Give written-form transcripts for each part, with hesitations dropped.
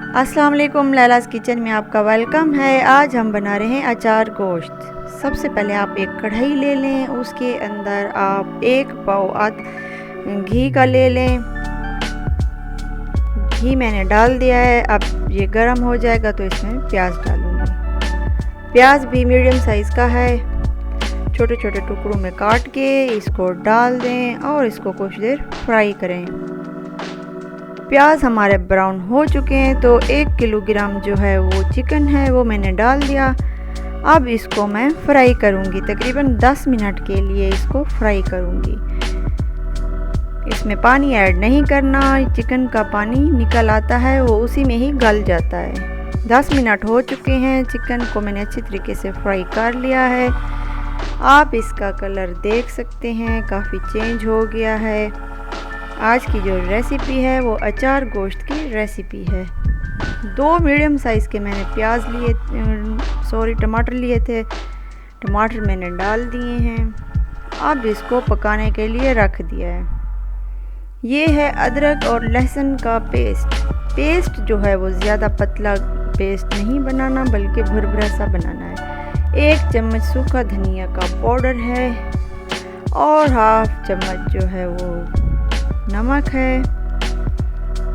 अस्सलाम वालेकुम, लैलास किचन में आपका वेलकम है। आज हम बना रहे हैं अचार गोश्त। सबसे पहले आप एक कढ़ाई ले लें, उसके अंदर आप 1 पाव घी का ले लें। घी मैंने डाल दिया है। अब ये गर्म हो जाएगा तो इसमें प्याज डालूंगी। प्याज भी मीडियम साइज़ का है, छोटे छोटे टुकड़ों में काट के इसको डाल दें और इसको कुछ देर फ्राई करें। प्याज हमारे ब्राउन हो चुके हैं तो 1 किलोग्राम जो है वो चिकन है वो मैंने डाल दिया। अब इसको मैं फ्राई करूंगी, तकरीबन 10 मिनट के लिए इसको फ्राई करूंगी। इसमें पानी ऐड नहीं करना, चिकन का पानी निकल आता है वो उसी में ही गल जाता है। 10 मिनट हो चुके हैं, चिकन को मैंने अच्छी तरीके से फ्राई कर लिया है। आप इसका कलर देख सकते हैं, काफ़ी चेंज हो गया है। आज की जो रेसिपी है वो अचार गोश्त की रेसिपी है। 2 मीडियम साइज़ के मैंने टमाटर लिए थे। टमाटर मैंने डाल दिए हैं। अब इसको पकाने के लिए रख दिया है। ये है अदरक और लहसुन का पेस्ट जो है वो ज़्यादा पतला पेस्ट नहीं बनाना बल्कि भुरभुरा सा बनाना है। 1 चम्मच सूखा धनिया का पाउडर है और हाफ चम्मच जो है वो नमक है,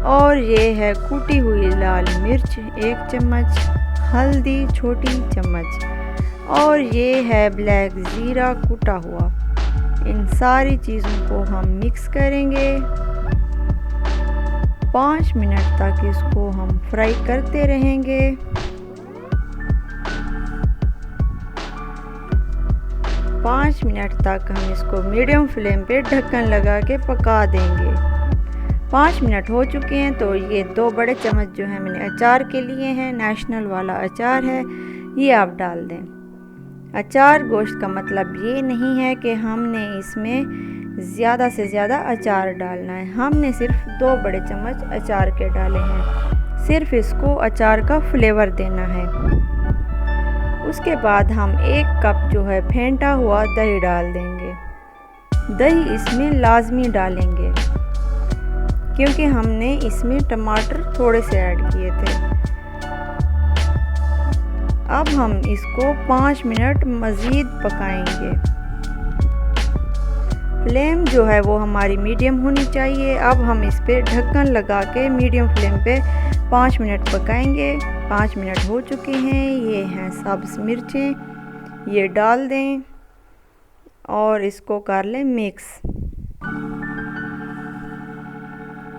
और ये है कूटी हुई लाल मिर्च 1 चम्मच, हल्दी छोटी चम्मच, और ये है ब्लैक ज़ीरा कूटा हुआ। इन सारी चीज़ों को हम मिक्स करेंगे। 5 मिनट तक इसको हम फ्राई करते रहेंगे। 5 मिनट तक हम इसको मीडियम फ्लेम पे ढक्कन लगा के पका देंगे। 5 मिनट हो चुके हैं तो ये 2 बड़े चम्मच जो है मैंने अचार के लिए हैं, नेशनल वाला अचार है, ये आप डाल दें। अचार गोश्त का मतलब ये नहीं है कि हमने इसमें ज़्यादा से ज़्यादा अचार डालना है। हमने सिर्फ 2 बड़े चम्मच अचार के डाले हैं, सिर्फ इसको अचार का फ्लेवर देना है। उसके बाद हम 1 कप जो है फेंटा हुआ दही डाल देंगे। दही इसमें लाजमी डालेंगे क्योंकि हमने इसमें टमाटर थोड़े से ऐड किए थे। अब हम इसको 5 मिनट मज़ीद पकाएंगे। फ्लेम जो है वो हमारी मीडियम होनी चाहिए। अब हम इस पे ढक्कन लगा के मीडियम फ्लेम पे 5 मिनट पकाएंगे। 5 मिनट हो चुके हैं। ये हैं सब्ज़ मिर्चें, ये डाल दें और इसको कर लें मिक्स।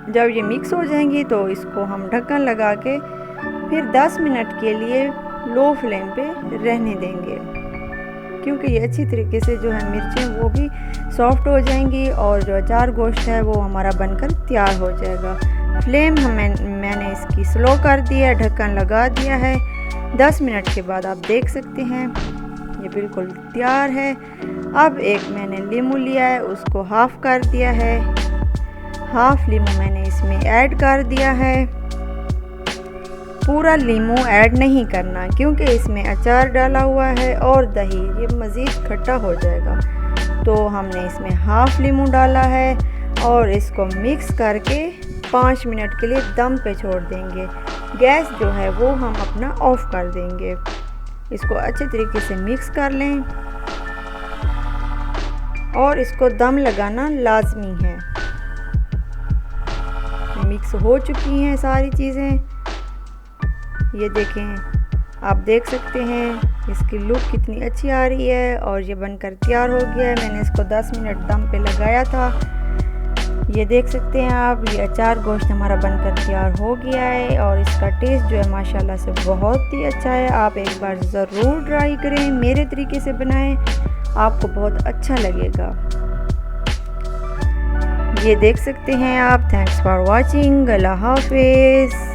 जब ये मिक्स हो जाएंगी तो इसको हम ढक्कन लगा के फिर 10 मिनट के लिए लो फ्लेम पे रहने देंगे, क्योंकि ये अच्छी तरीके से जो है मिर्चें वो भी सॉफ्ट हो जाएंगी और जो अचार गोश्त है वो हमारा बनकर तैयार हो जाएगा। फ्लेम मैंने इसकी स्लो कर दिया, ढक्कन लगा दिया है। 10 मिनट के बाद आप देख सकते हैं ये बिल्कुल तैयार है। अब एक मैंने लीमू लिया है, उसको हाफ़ कर दिया है। हाफ़ लीमू मैंने इसमें ऐड कर दिया है। पूरा लीमू ऐड नहीं करना क्योंकि इसमें अचार डाला हुआ है और दही, ये मज़ीद खट्टा हो जाएगा। तो हमने इसमें हाफ़ लीमू डाला है और इसको मिक्स करके 5 मिनट के लिए दम पे छोड़ देंगे। गैस जो है वो हम अपना ऑफ़ कर देंगे। इसको अच्छे तरीके से मिक्स कर लें और इसको दम लगाना लाजमी है। मिक्स हो चुकी हैं सारी चीज़ें, ये देखें, आप देख सकते हैं इसकी लुक कितनी अच्छी आ रही है और ये बनकर तैयार हो गया है। मैंने इसको 10 मिनट दम पे लगाया था। ये देख सकते हैं आप, ये अचार गोश्त हमारा बनकर तैयार हो गया है और इसका टेस्ट जो है माशाल्लाह से बहुत ही अच्छा है। आप एक बार ज़रूर ट्राई करें, मेरे तरीके से बनाएं, आपको बहुत अच्छा लगेगा। ये देख सकते हैं आप। Thanks for watching. अल्लाह हाफिज़।